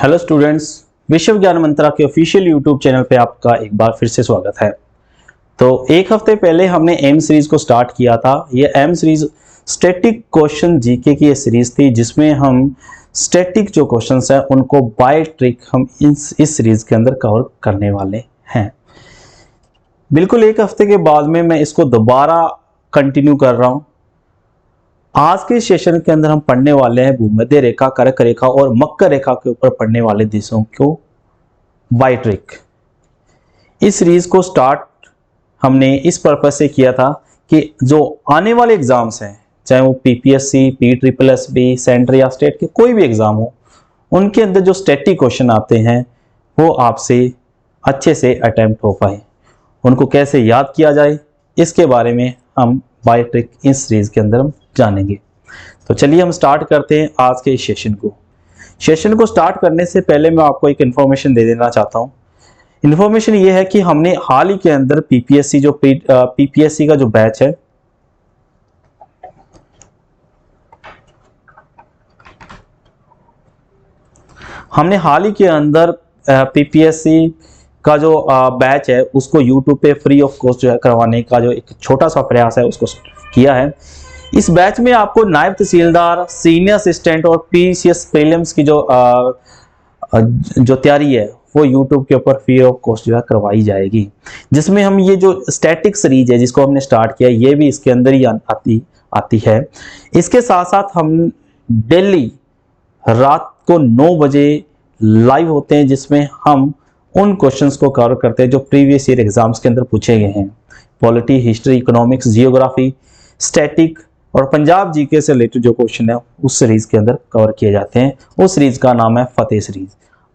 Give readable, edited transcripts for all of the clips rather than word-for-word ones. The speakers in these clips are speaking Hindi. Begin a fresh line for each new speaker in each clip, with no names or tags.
हेलो स्टूडेंट्स, विश्व ज्ञान मंत्रा के ऑफिशियल यूट्यूब चैनल पे आपका एक बार फिर से स्वागत है। तो एक हफ्ते पहले हमने एम सीरीज को स्टार्ट किया था। ये M series static question GK की ये सीरीज थी, जिसमें हम स्टैटिक जो क्वेश्चंस हैं उनको बाय ट्रिक हम इस सीरीज के अंदर कवर करने वाले हैं। बिल्कुल एक हफ्ते के बाद में मैं इसको दोबारा कंटिन्यू कर रहा हूँ। आज के सेशन के अंदर हम पढ़ने वाले हैं भूमध्य रेखा, कर्क रेखा और मकर रेखा के ऊपर पढ़ने वाले देशों को बाय ट्रिक। इस सीरीज को स्टार्ट हमने इस पर्पस से किया था कि जो आने वाले एग्जाम्स हैं, चाहे वो पीपीएससी, PSSB, सेंट्रल या स्टेट के कोई भी एग्जाम हो, उनके अंदर जो स्टैटिक क्वेश्चन आते हैं वो आपसे अच्छे से अटेम्प्ट हो पाए। उनको कैसे याद किया जाए, इसके बारे में हम बाय ट्रिक इस सीरीज के अंदर हम जानेंगे। तो चलिए हम स्टार्ट करते हैं आज के इस सेशन को स्टार्ट करने से पहले मैं आपको एक इन्फॉर्मेशन दे देना चाहता हूं। इन्फॉर्मेशन ये है कि हमने हाल ही के अंदर पीपीएससी का जो बैच है, हमने हाल ही के अंदर पीपीएससी का जो बैच है उसको यूट्यूब पे फ्री ऑफ कॉस्ट जो है करवाने का जो एक छोटा सा प्रयास है उसको किया है। इस बैच में आपको नायब तहसीलदार, सीनियर असिस्टेंट और पीसीएस प्रीलिम्स की जो तैयारी है वो यूट्यूब के ऊपर फ्री ऑफ कॉस्ट जो है करवाई जाएगी, जिसमें हम ये जो स्टैटिक सीरीज है जिसको हमने स्टार्ट किया ये भी इसके अंदर ही आती है। इसके साथ साथ हम डेली रात को 9 बजे लाइव होते हैं, जिसमें हम उन क्वेश्चंस को कवर करते हैं जो प्रीवियस ईयर एग्जाम्स के अंदर पूछे गए हैं। Polity, history, economics, geography, static और पंजाब जीके से रिलेटेड जो क्वेश्चन है उस सीरीज के अंदर कवर किए जाते हैं। उस सीरीज का नाम है फतेह सीरीज।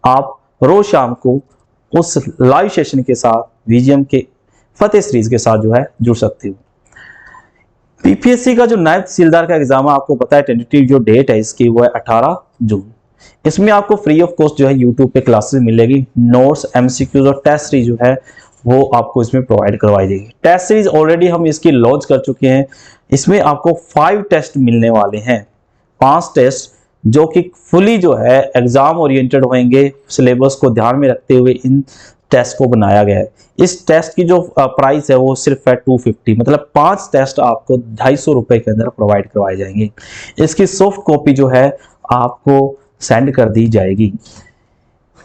आप रोज शाम को उस लाइव सेशन के साथ वीजीएम के फतेह सीरीज के साथ जो है जुड़ सकते हो। पीपीएससी का जो नायब तहसीलदार का एग्जाम है, आपको पता है टेंटेटिव जो डेट है इसकी वो है 18 जून। इसमें आपको फ्री ऑफ कॉस्ट जो है यूट्यूब पे क्लासेस मिलेगी। नोट्स, एमसीक्यूज और टेस्ट सीरीज जो है वो आपको इसमें प्रोवाइड करवाई जाएगी। टेस्ट सीरीज ऑलरेडी हम इसकी लॉन्च कर चुके हैं। इसमें आपको 5 टेस्ट मिलने वाले हैं, 5 टेस्ट जो कि फुली जो है एग्जाम ओरिएंटेड होंगे। सिलेबस को ध्यान में रखते हुए इन टेस्ट को बनाया गया है। इस टेस्ट की जो प्राइस है वो सिर्फ है 250, मतलब 5 टेस्ट आपको 250 रुपए के अंदर प्रोवाइड करवाए जाएंगे। इसकी सॉफ्ट कॉपी जो है आपको सेंड कर दी जाएगी।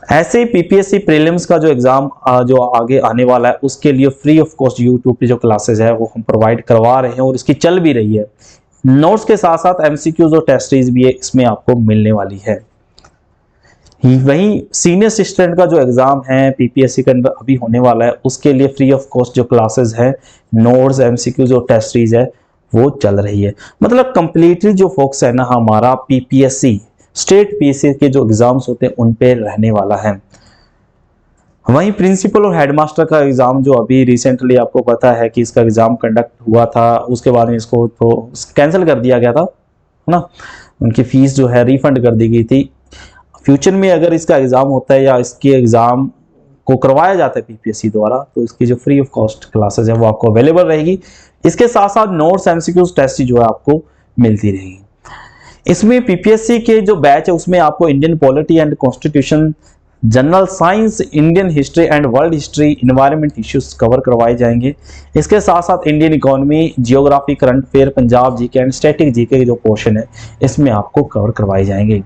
ऐसे ही पीपीएससी प्रीलिम्स का जो एग्जाम जो आगे आने वाला है उसके लिए फ्री ऑफ कॉस्ट यूट्यूब पे जो क्लासेस है वो हम प्रोवाइड करवा रहे हैं और इसकी चल भी रही है। नोट्स के साथ साथ एमसीक्यूज और टेस्ट सीरीज भी इसमें आपको मिलने वाली है। वहीं सीनियर असिस्टेंट का जो एग्जाम है पीपीएससी के अंदर अभी होने वाला है, उसके लिए फ्री ऑफ कॉस्ट जो क्लासेस है, नोट्स, एमसीक्यूज और टेस्ट सीरीज है वो चल रही है। मतलब कंप्लीटली जो फोकस है ना हमारा पीपीएससी स्टेट पीएससी के जो एग्जाम्स होते हैं उन पे रहने वाला है। वहीं प्रिंसिपल और हेडमास्टर का एग्जाम जो अभी रिसेंटली आपको पता है कि इसका एग्जाम कंडक्ट हुआ था, उसके बाद में इसको तो कैंसिल कर दिया गया था, है ना। उनकी फीस जो है रिफंड कर दी गई थी। फ्यूचर में अगर इसका एग्जाम होता है या इसके एग्जाम को करवाया जाता है पीपीएससी द्वारा, तो इसकी जो फ्री ऑफ कॉस्ट क्लासेस है वो आपको अवेलेबल रहेगी। इसके साथ साथ नोट्स, एमसीक्यूज, टेस्ट जो है आपको मिलती रहेगी। इसमें पीपीएससी के जो बैच है उसमें आपको Indian polity and constitution, general science, Indian history and world history, environment issues cover करवाए जाएंगे। इसके साथ साथ Indian economy, geography, current affair, Punjab GK and static GK के जो पोर्शन है इसमें आपको कवर करवाए जाएंगे।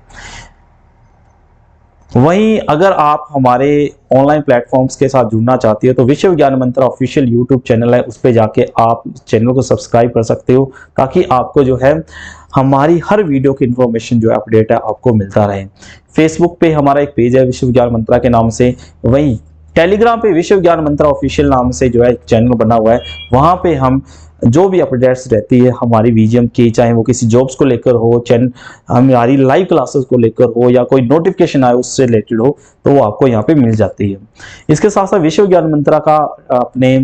वहीं अगर आप हमारे ऑनलाइन प्लेटफॉर्म्स के साथ जुड़ना चाहते हो तो विश्व ज्ञान मंत्रा ऑफिशियल यूट्यूब चैनल है, उस पर जाके आप चैनल को सब्सक्राइब कर सकते हो ताकि आपको जो है हमारी हर वीडियो की इंफॉर्मेशन जो है अपडेट है आपको मिलता रहे। फेसबुक पे हमारा एक पेज है विश्व ज्ञान मंत्रा के नाम से, वहीं टेलीग्राम पे विश्व ज्ञान मंत्रा ऑफिशियल नाम से जो है एक चैनल बना हुआ है। वहाँ पे हम जो भी अपडेट्स रहती है हमारी वीजीएम की, चाहे वो किसी जॉब्स को लेकर हो, चाहे हमारी लाइव क्लासेस को लेकर हो या कोई नोटिफिकेशन आए उससे रिलेटेड हो, तो वो आपको यहाँ पे मिल जाती है। इसके साथ साथ विश्व ज्ञान मंत्रा का अपने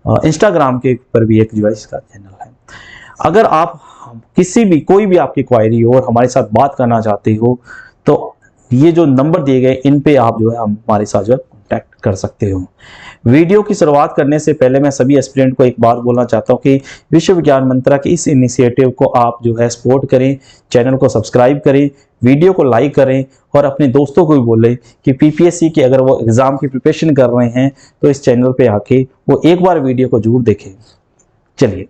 इंस्टाग्राम के पर भी एक जो है इसका चैनल है। अगर आप किसी भी कोई भी आपकी क्वायरी हो और हमारे साथ बात करना चाहते हो तो ये जो नंबर दिए गए इन पे आप जो है हमारे साथ जो है कांटेक्ट कर सकते हो। वीडियो की शुरुआत करने से पहले मैं सभी एस्पिरेंट को एक बात बोलना चाहता हूं कि विश्व विज्ञान मंत्रा के इस इनिशिएटिव को आप जो है सपोर्ट करें, चैनल को सब्सक्राइब करें, वीडियो को लाइक करें और अपने दोस्तों को भी बोलें कि पीपीएससी की अगर वो एग्जाम की प्रिपरेशन कर रहे हैं तो इस चैनल पे आके वो एक बार वीडियो को जरूर देखें। चलिए,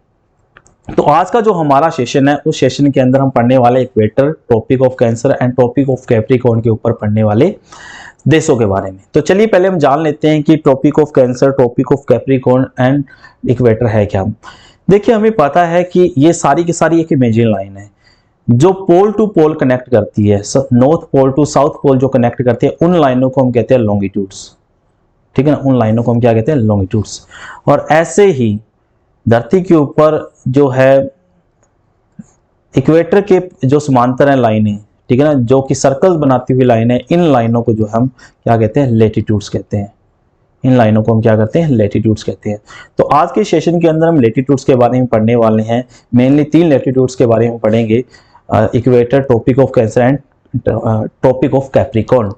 तो आज का जो हमारा सेशन है उस सेशन के अंदर हम पढ़ने वाले equator, Tropic of cancer and tropic of Capricorn के ऊपर पढ़ने वाले देशों के बारे में। तो चलिए पहले हम जान लेते हैं कि Tropic of Cancer, Tropic of Capricorn and equator है क्या। देखिए, हमें पता है कि ये सारी की सारी एक इमेजिन लाइन है जो पोल टू पोल कनेक्ट करती है, north pole to south pole जो कनेक्ट करती है, उन लाइनों को हम कहते हैं लॉन्गिट्यूड्स। ठीक है ना, उन लाइनों को हम क्या कहते हैं, लॉन्गिट्यूड्स। और ऐसे ही धरती के ऊपर जो है इक्वेटर के जो समांतर है लाइनें, ठीक है ना, जो कि सर्कल बनाती हुई लाइन है, इन लाइनों को जो हम क्या कहते हैं, लेटीट्यूड्स कहते हैं। इन लाइनों को हम क्या करते हैं, लेटीट्यूड्स कहते हैं। तो आज के सेशन के अंदर हम लेटीट्यूड्स के बारे में पढ़ने वाले हैं। मेनली 3 लेटीट्यूड्स के बारे में पढ़ेंगे, equator, Tropic of cancer and tropic of Capricorn.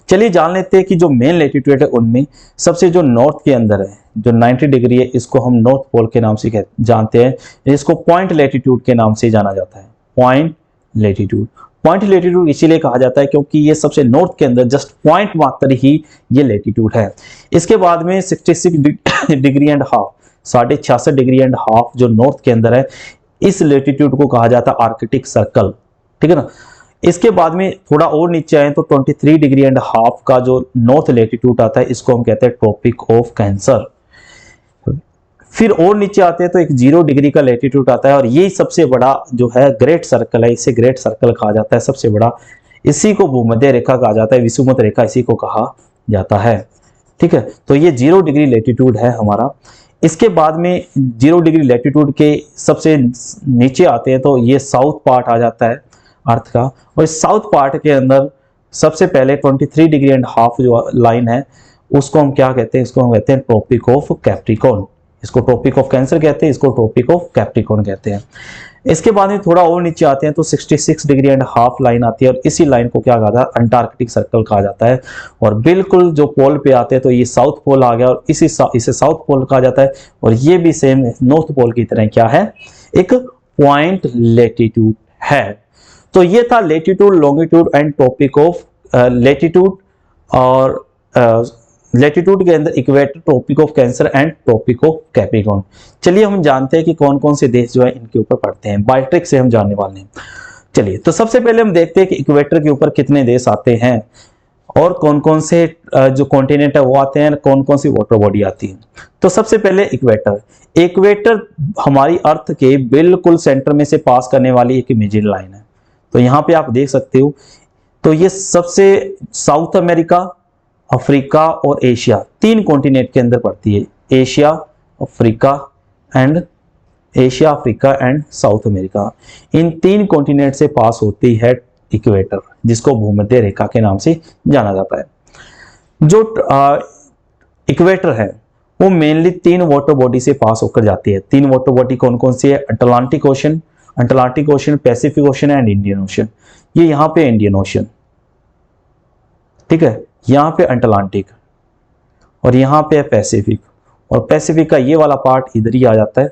चलिए जान लेते हैं कि जो मेन लेटीट्यूड है उनमें सबसे जो नॉर्थ के अंदर है, जो 90 डिग्री है, इसको हम नॉर्थ पोल के नाम से जानते हैं। इसको पॉइंट लेटीट्यूड के नाम से जाना जाता है, पॉइंट लेटीट्यूड। पॉइंट लेटीट्यूड इसीलिए कहा जाता है क्योंकि ये सबसे नॉर्थ के अंदर जस्ट पॉइंट मात्र ही ये लेटीट्यूड है। इसके बाद में 66 degree and half, 66.5 degree and half जो नॉर्थ के अंदर है, इस लेटीट्यूड को कहा जाता है आर्कटिक सर्कल। ठीक है ना। इसके बाद में थोड़ा और नीचे आए तो 23 डिग्री एंड हाफ का जो नॉर्थ लेटीट्यूड आता है, इसको हम कहते हैं ट्रॉपिक ऑफ कैंसर। फिर और नीचे आते हैं तो एक 0 डिग्री का लेटीट्यूड आता है, और ये सबसे बड़ा जो है ग्रेट सर्कल है, इसे ग्रेट सर्कल कहा जाता है, सबसे बड़ा। इसी को भूमध्य रेखा कहा जाता है, विषुवत रेखा इसी को कहा जाता है। ठीक है, तो ये 0 डिग्री लेटीट्यूड है हमारा। इसके बाद में 0 डिग्री लेटीट्यूड के सबसे नीचे आते हैं तो ये साउथ पार्ट आ जाता है अर्थ का, और इस साउथ पार्ट के अंदर सबसे पहले 23 डिग्री एंड हाफ जो लाइन है, उसको हम क्या कहते हैं, इसको हम कहते हैं ट्रॉपिक ऑफ कैप्रिकॉर्न। इसको ट्रॉपिक ऑफ कैंसर कहते हैं, इसको ट्रॉपिक ऑफ कैप्रिकॉर्न कहते हैं। इसके बाद में थोड़ा और नीचे आते हैं तो 66 डिग्री एंड हाफ लाइन आती है, और इसी लाइन को क्या कहा जाता है, अंटार्कटिक सर्कल कहा जाता है। और बिल्कुल जो पोल पे आते हैं तो ये साउथ पोल आ गया, और इसे साउथ पोल कहा जाता है। और ये भी सेम नॉर्थ पोल की तरह क्या है, एक पॉइंट लेटीट्यूड है। तो ये था latitude, longitude and tropic of latitude, और लेटीट्यूड के अंदर equator, Tropic of cancer and tropic of Capricorn. चलिए हम जानते हैं कि कौन कौन से देश जो है इनके ऊपर पड़ते हैं, बाय ट्रिक से हम जानने वाले हैं। चलिए, तो सबसे पहले हम देखते हैं कि इक्वेटर के ऊपर कितने देश आते हैं, और कौन कौन से जो कॉन्टिनेंट है वो आते हैं, कौन कौन सी वाटर बॉडी आती है। तो सबसे पहले इक्वेटर। इक्वेटर हमारी अर्थ के बिल्कुल सेंटर में से पास करने वाली एक इमेजिन लाइन है। तो यहाँ पे आप देख सकते हो, तो ये सबसे साउथ अमेरिका, अफ्रीका और एशिया, 3 कॉन्टिनेंट के अंदर पड़ती है। Asia, Africa and south America, in 3 continent से पास होती है इक्वेटर, जिसको भूमध्य रेखा के नाम से जाना जाता है। जो इक्वेटर है वो मेनली 3 वाटर बॉडी से पास होकर जाती है। 3 वाटर बॉडी कौन कौन सी है, Atlantic ocean, Pacific ocean and Indian ocean. ये यहाँ पे इंडियन ओशन, ठीक है, यहाँ पे अटलांटिक, और यहाँ पे है पैसिफिक, और पैसिफिक का ये वाला पार्ट इधर ही आ जाता है,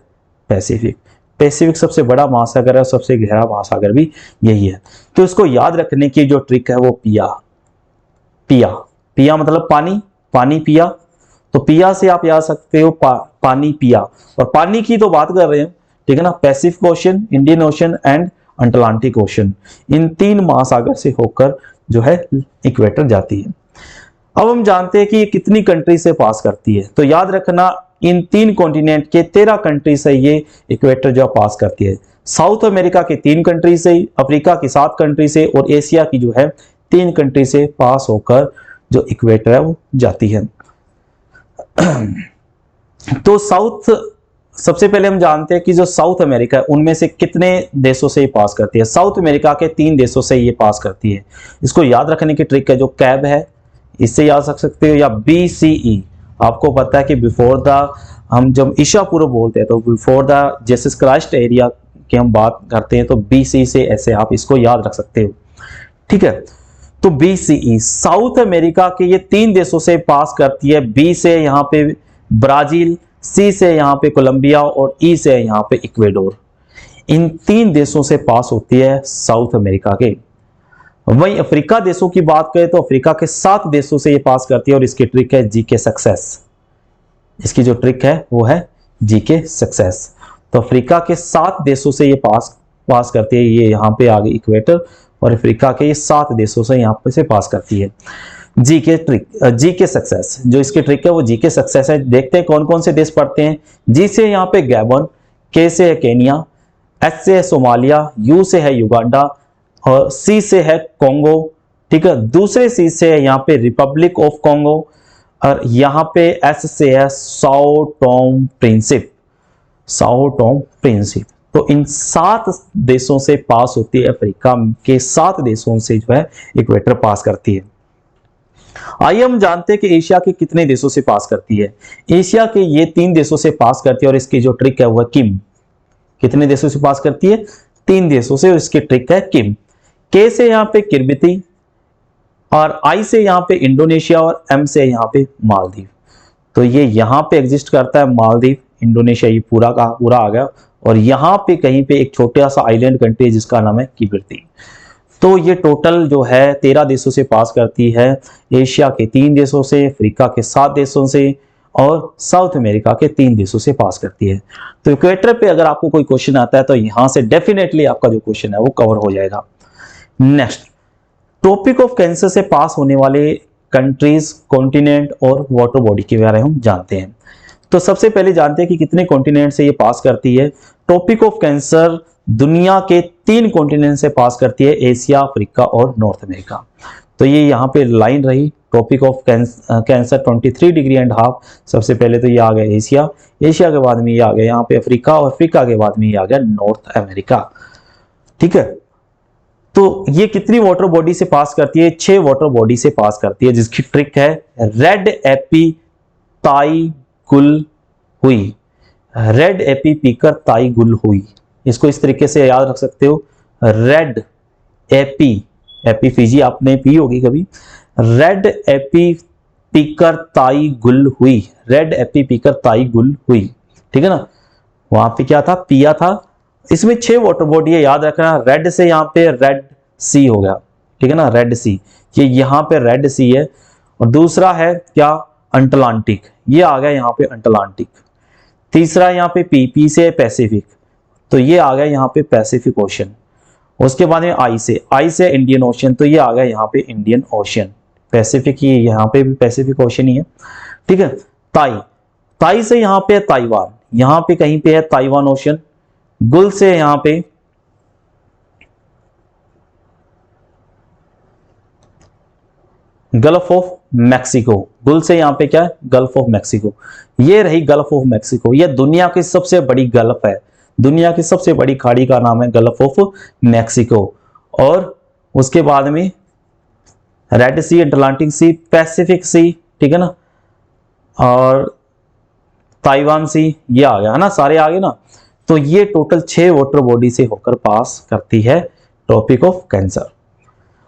पैसिफिक सबसे बड़ा महासागर है, सबसे गहरा महासागर भी यही है। तो इसको याद रखने की जो ट्रिक है वो पिया मतलब पानी पिया। तो पिया से आप याद सकते हो पानी पिया, और पानी की तो बात कर रहे हैं, ठीक है ना। Pacific ocean, Indian ocean and Atlantic ocean, इन 3 महासागर से होकर जो है इक्वेटर जाती है। अब हम जानते हैं कि ये कितनी कंट्री से पास करती है। तो याद रखना, इन 3 कॉन्टिनेंट के 13 कंट्री से ये इक्वेटर जो पास करती है। साउथ अमेरिका के 3 कंट्री से, अफ्रीका की 7 कंट्री से, और एशिया की जो है 3 कंट्री से पास होकर जो इक्वेटर है वो जाती है। तो सबसे पहले हम जानते हैं कि जो साउथ अमेरिका है उनमें से कितने देशों से ये पास करती है। साउथ अमेरिका के 3 देशों से ये पास करती है। इसको याद रखने की ट्रिक है, जो कैब है इससे याद रख सकते हो, या BCE। आपको पता है कि बिफोर द, हम जब ईसा पूर्व बोलते हैं तो before the Jesus Christ area की हम बात करते हैं, तो BC से ऐसे आप इसको याद रख सकते हो। ठीक है, तो BCE साउथ अमेरिका के ये 3 देशों से पास करती है। B से यहाँ पे ब्राजील, C से यहाँ पे कोलंबिया और E से यहाँ पे इक्वेडोर। इन 3 देशों से पास होती है साउथ अमेरिका के। वहीं अफ्रीका देशों की बात करें तो अफ्रीका के 7 देशों से ये पास करती है और इसकी ट्रिक है जीके सक्सेस। इसकी जो ट्रिक है वो है जीके सक्सेस। तो अफ्रीका के 7 देशों से ये पास करती है। ये यहाँ पे आ गई इक्वेटर और अफ्रीका के ये 7 देशों से यहाँ पे से पास करती है। जीके ट्रिक, जीके सक्सेस, जो इसकी ट्रिक है वो जीके सक्सेस है। देखते हैं कौन कौन से देश पढ़ते हैं। जी से यहाँ पे गैबन, के से है केनिया, एच से है सोमालिया, यू से है युगांडा और सी से है कोंगो। ठीक है, दूसरे सी से है यहाँ पे रिपब्लिक ऑफ कोंगो और यहाँ पे एस से है Sao Tome Principe, Sao Tome Principe. तो इन 7 देशों से पास होती है। अफ्रीका के 7 देशों से जो है इक्वेटर पास करती है। आइए हम जानते हैं कि एशिया के कितने देशों से पास करती है। एशिया के ये 3 देशों से पास करती है और इसकी जो ट्रिक है वो है किम। कितने देशों से पास करती है? 3 देशों से, और इसकी ट्रिक है किम। के से यहाँ पे किर्बिती और आई से यहाँ पे इंडोनेशिया और एम से यहाँ पे मालदीव। तो ये यहाँ पे एग्जिस्ट करता है मालदीव, इंडोनेशिया, ये पूरा का पूरा आ गया। और यहाँ पे कहीं पे एक छोटा सा आइलैंड कंट्री जिसका नाम है किर्बिती। तो ये टोटल जो है 13 देशों से पास करती है। एशिया के 3 देशों से, अफ्रीका के 7 देशों से और साउथ अमेरिका के 3 देशों से पास करती है। तो इक्वेटर पे अगर आपको कोई क्वेश्चन आता है तो यहां से डेफिनेटली आपका जो क्वेश्चन है वो कवर हो जाएगा। नेक्स्ट, ट्रॉपिक ऑफ कैंसर से पास होने वाले कंट्रीज, कॉन्टिनेंट और वाटर बॉडी के बारे में हम जानते हैं। तो सबसे पहले जानते हैं कि कितने कॉन्टिनेंट से ये पास करती है। ट्रॉपिक ऑफ कैंसर दुनिया के 3 कॉन्टिनेंट से पास करती है, एशिया, अफ्रीका और नॉर्थ अमेरिका। तो ये यहाँ पे लाइन रही, Tropic of Cancer 23 degree and half. सबसे पहले तो ये आ गया एशिया, एशिया के बाद में ये आ गया यहाँ पे अफ्रीका और अफ्रीका के बाद में ये आ गया नॉर्थ अमेरिका। ठीक है, तो ये कितनी वाटर बॉडी से पास करती है? 6 वाटर बॉडी से पास करती है, जिसकी ट्रिक है रेड एपी ताई गुल हुई। रेड एपी पीकर ताई गुल हुई, इसको इस तरीके से याद रख सकते हो। रेड एपी, एपी फीजी आपने पी होगी कभी। रेड एपी पीकर ताई गुल हुई, रेड एपी पीकर ताई गुल हुई। ठीक है ना, वहां पे क्या था? पिया था। इसमें 6 वाटर बॉडी है, याद रखना। रेड से यहाँ पे रेड सी हो गया, ठीक है ना, रेड सी, ये यहाँ पे रेड सी है। और दूसरा है क्या? अटलांटिक, ये आ गया यहाँ पे अटलांटिक। तीसरा यहाँ पे पी से पैसिफिक, तो ये आ गया यहाँ पे पैसिफिक ओशन। उसके बाद में आई से इंडियन ओशन, तो ये आ गया यहाँ पे इंडियन ओशन। पैसिफिक, ये यहाँ पे भी पैसिफिक ओशन ही है। ठीक है, ताई से यहाँ पे ताइवान, यहाँ पे कहीं पे है ताइवान ओशन। गुल से यहाँ पे गल्फ ऑफ मैक्सिको, गुल से यहाँ पे क्या है? Gulf of Mexico. ये रही गल्फ ऑफ मैक्सिको, ये दुनिया की सबसे बड़ी गल्फ है, दुनिया की सबसे बड़ी खाड़ी का नाम है गल्फ ऑफ मैक्सिको। और उसके बाद में रेड सी, अटलांटिक सी, पैसिफिक सी, ठीक है ना, और ताइवान सी, ये आ गया है ना, सारे आ गए ना। तो ये टोटल 6 वाटर बॉडी से होकर पास करती है ट्रॉपिक ऑफ कैंसर।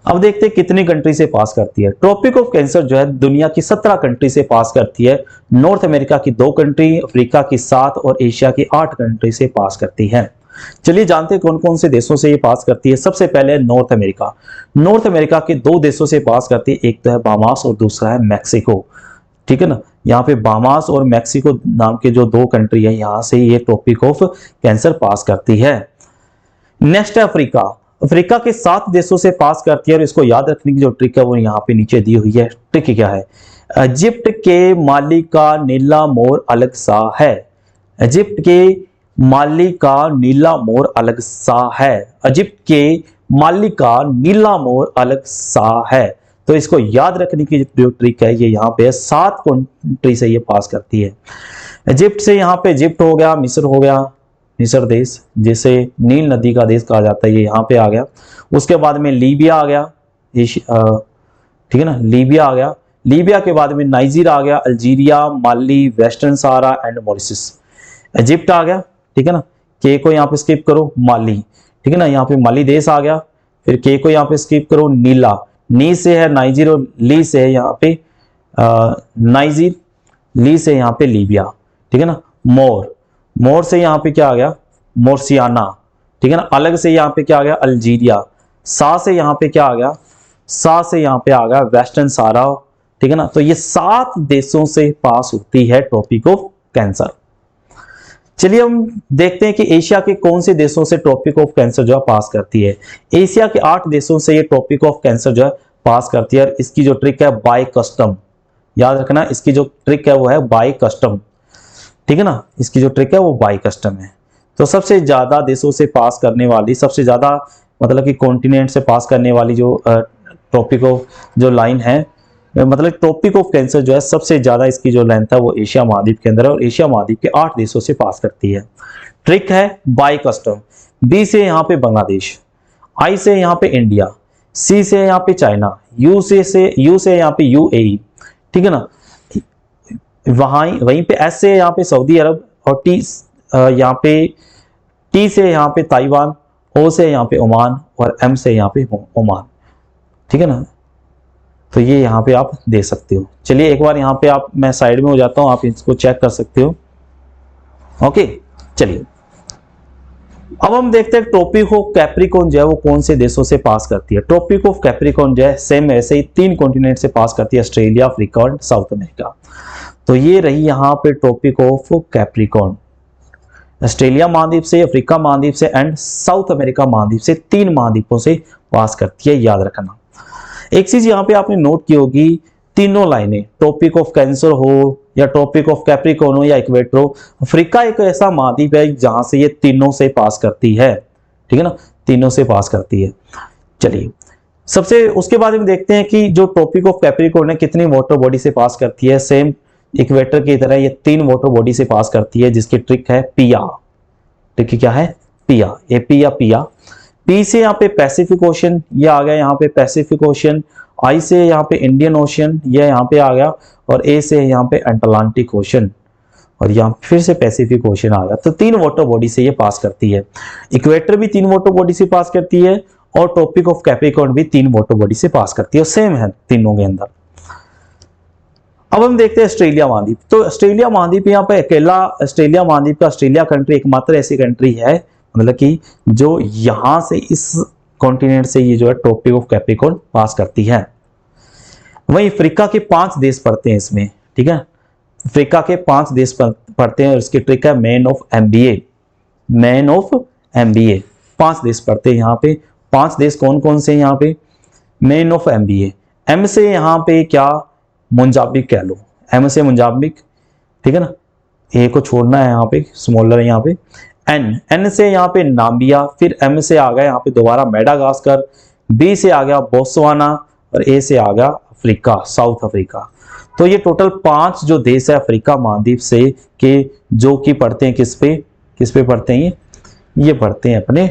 अब देखते हैं कितनी कंट्री से पास करती है। ट्रॉपिक ऑफ कैंसर जो है दुनिया की 17 कंट्री से पास करती है। नॉर्थ अमेरिका की 2 कंट्री, अफ्रीका की 7 और एशिया की 8 कंट्री से पास करती है। चलिए जानते हैं कौन कौन से देशों से ये पास करती है। सबसे पहले नॉर्थ अमेरिका। नॉर्थ अमेरिका के 2 देशों से पास करती है, एक तो है बामास और दूसरा है मैक्सिको। ठीक है ना, यहाँ पे बामास और मैक्सिको नाम के जो 2 कंट्री है, यहाँ से ये ट्रॉपिक ऑफ कैंसर पास करती है। नेक्स्ट है अफ्रीका। अफ्रीका के 7 देशों से पास करती है और इसको याद रखने की जो ट्रिक है वो यहाँ पे नीचे दी हुई है। ट्रिक क्या है? इजिप्ट के माली का नीला मोर अलग सा है। इजिप्ट के माली का नीला मोर अलग सा है। इजिप्ट के माली का नीला मोर अलग सा है। तो इसको याद रखने की जो ट्रिक है ये यहाँ पे 7 कंट्री से ये पास करती है। इजिप्ट से यहाँ पे इजिप्ट हो गया, मिस्र हो गया, मिस्र देश जिसे नील नदी का देश कहा जाता है, ये यहाँ पे आ गया। उसके बाद में लीबिया आ गया, ठीक है ना, लीबिया आ गया। लीबिया के बाद में नाइजीरिया आ गया, Algeria, Mali, western Sahara and Mauritius. Egypt आ गया, ठीक है ना, के को यहाँ पे स्किप करो, माली, ठीक है ना, यहाँ पे माली देश आ गया। फिर के को यहाँ पे स्किप करो, नीला, नी से है नाइजीर और ली से है यहाँ पे नाइजीर, ली से यहाँ पे लीबिया, ठीक है ना। मोर, मोर से यहाँ पे क्या आ गया, मोर्सियाना, ठीक है ना। अलग से यहाँ पे क्या आ गया, अल्जीरिया। सा से यहाँ पे क्या आ गया, सा से यहाँ पे आ गया वेस्टर्न सारा, ठीक है ना। तो ये 7 देशों से पास होती है ट्रॉपिक ऑफ कैंसर। चलिए हम देखते हैं कि एशिया के कौन से देशों से ट्रॉपिक ऑफ कैंसर जो है पास करती है। एशिया के 8 देशों से ये ट्रॉपिक ऑफ कैंसर जो है पास करती है। और इसकी जो ट्रिक है बाय कस्टम, याद रखना, इसकी जो ट्रिक है वो है बाय कस्टम, ठीक है ना। इसकी जो ट्रिक है वो बाय कस्टम है। तो सबसे ज्यादा देशों से पास करने वाली, सबसे ज्यादा मतलब कि कॉन्टिनेंट से पास करने वाली जो ट्रॉपिक ऑफ जो लाइन है, मतलब ट्रॉपिक ऑफ कैंसर जो है सबसे ज्यादा इसकी जो लेंथ है वो एशिया महाद्वीप के अंदर है और एशिया महाद्वीप के 8 देशों से पास करती है। ट्रिक है बाय कस्टम। बी से यहाँ पे बांग्लादेश, आई से यहाँ पे इंडिया, सी से यहाँ पे चाइना, यू से यहाँ पे यूएई, ठीक है ना। वहीं पे एस से यहाँ पे सऊदी अरब और टी यहाँ पे टी से यहाँ पे ताइवान, ओ से यहाँ पे ओमान और एम से यहाँ पे ओमान, ठीक है ना। तो ये यहाँ पे आप दे सकते हो। चलिए एक बार यहाँ पे आप, मैं साइड में हो जाता हूँ, आप इसको चेक कर सकते हो। ओके चलिए अब हम देखते हैं ट्रॉपिक ऑफ कैप्रिकॉर्न जो है वो कौन से देशों से पास करती है। ट्रॉपिक ऑफ कैप्रिकॉर्न जो है सेम ऐसे ही 3 कॉन्टिनेंट से पास करती है, ऑस्ट्रेलिया, अफ्रीका और साउथ अमेरिका। तो ये रही यहाँ पे ट्रॉपिक ऑफ कैप्रिकॉर्न, ऑस्ट्रेलिया महाद्वीप से, अफ्रीका महाद्वीप से एंड साउथ अमेरिका महाद्वीप से, 3 महाद्वीपों से पास करती है, याद रखना। एक चीज यहाँ पे आपने नोट की होगी, तीनों लाइनें, ट्रॉपिक ऑफ कैंसर हो या ट्रॉपिक ऑफ कैप्रिकॉर्न हो या इक्वेटर हो, अफ्रीका एक ऐसा महाद्वीप है जहां से ये तीनों से पास करती है, ठीक है ना, तीनों से पास करती है। चलिए सबसे उसके बाद हम देखते हैं कि जो ट्रॉपिक ऑफ कैप्रिकॉर्न है कितनी वाटर बॉडी से पास करती है। सेम इक्वेटर की तरह ये 3 वाटर बॉडी से पास करती है, जिसकी ट्रिक है पिया। ट्रिक क्या है, पिया, एपी या पिया। पी से यहाँ पे पैसिफिक ओशन, ये आ गया यहाँ पे पैसिफिक ओशन। आई से यहाँ पे इंडियन ओशन, ये यहाँ पे आ गया। और ए से यहाँ पे अटलांटिक ओशन और यहाँ फिर से पैसिफिक ओशन आ गया। तो 3 वाटर बॉडी से ये पास करती है। इक्वेटर भी 3 वाटर बॉडी से पास करती है और ट्रॉपिक ऑफ कैप्रिकॉर्न भी 3 वाटर बॉडी से पास करती है, सेम है तीनों के अंदर। अब हम देखते हैं ऑस्ट्रेलिया महाद्वीप। तो ऑस्ट्रेलिया महाद्वीप यहाँ पे अकेला, ऑस्ट्रेलिया महाद्वीप का ऑस्ट्रेलिया कंट्री एकमात्र ऐसी कंट्री है मतलब कि जो यहां से इस कॉन्टिनेंट से ये जो है ट्रॉपिक ऑफ कैप्रिकॉर्न पास करती है। वहीं अफ्रीका के 5 देश पड़ते हैं इसमें, ठीक है, अफ्रीका के 5 देश पड़ते हैं और इसकी ट्रिक है man of MBA, man of MBA. 5 देश पड़ते हैं यहाँ पे। 5 देश कौन कौन से यहाँ पे, मैन ऑफ एमबीए। एम से यहाँ पे क्या, मोजाम्बिक कह लो, एम से मोजाम्बिक, ठीक है ना, ए को छोड़ना है यहाँ पे, स्मॉलर है यहाँ पे। एन से यहाँ पे नाम्बिया, फिर एम से आ गया यहाँ पे दोबारा मेडागास्कर, बी से आ गया बोत्सवाना और ए से आ गया अफ्रीका, साउथ अफ्रीका। तो ये टोटल 5 जो देश है अफ्रीका महाद्वीप से के जो कि पढ़ते हैं किस पे पढ़ते हैं, ये पढ़ते हैं अपने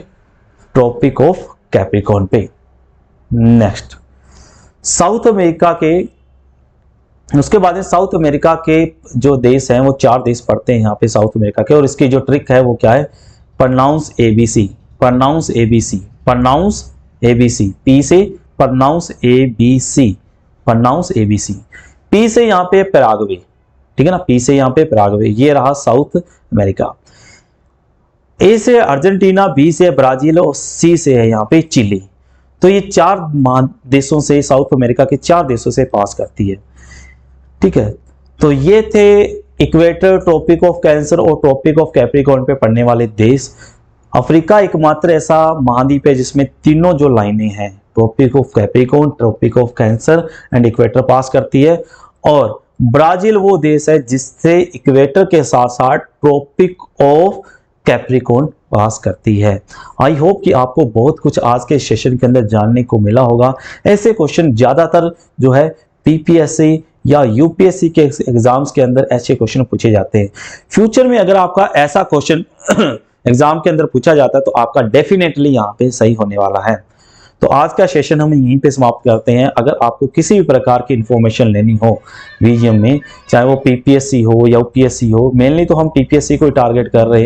ट्रॉपिक ऑफ कैप्रिकॉर्न पे। नेक्स्ट साउथ अमेरिका के, उसके बाद साउथ अमेरिका के जो देश हैं वो 4 देश पड़ते हैं यहाँ पे साउथ अमेरिका के। और इसकी जो ट्रिक है वो क्या है, pronounce ABC, pronounce ABC, pronounce ABC. P से pronounce ABC, pronounce ABC. P से यहाँ पे पैराग्वे, ठीक है ना, पी से यहाँ पे पैराग्वे, ये रहा साउथ अमेरिका। ए से अर्जेंटीना, बी से ब्राजील और सी से है यहाँ पे चिली। तो ये 4 देशों से, साउथ अमेरिका के 4 देशों से पास करती है, ठीक है। तो ये थे इक्वेटर, ट्रॉपिक ऑफ कैंसर और ट्रॉपिक ऑफ कैप्रिकॉर्न पे पड़ने वाले देश। अफ्रीका एकमात्र ऐसा महाद्वीप है जिसमें तीनों जो लाइनें हैं, tropic of Capricorn, tropic of cancer and equator pass करती है। और ब्राजील वो देश है जिससे इक्वेटर के साथ साथ ट्रॉपिक ऑफ कैप्रिकॉर्न पास करती है। आई होप कि आपको बहुत कुछ आज के सेशन के अंदर जानने को मिला होगा। ऐसे क्वेश्चन ज्यादातर जो है पीपीएससी या यूपीएससी के एग्जाम्स के अंदर ऐसे क्वेश्चन पूछे जाते हैं। फ्यूचर में अगर आपका ऐसा क्वेश्चन एग्जाम के अंदर पूछा जाता है तो आपका डेफिनेटली यहाँ पे सही होने वाला है। तो आज का सेशन हम यहीं पे समाप्त करते हैं। अगर आपको किसी भी प्रकार की इंफॉर्मेशन लेनी हो वीजीएम में, चाहे वो पीपीएससी हो या यूपीएससी हो, मेनली तो हम पीपीएससी को टारगेट कर रहे हैं।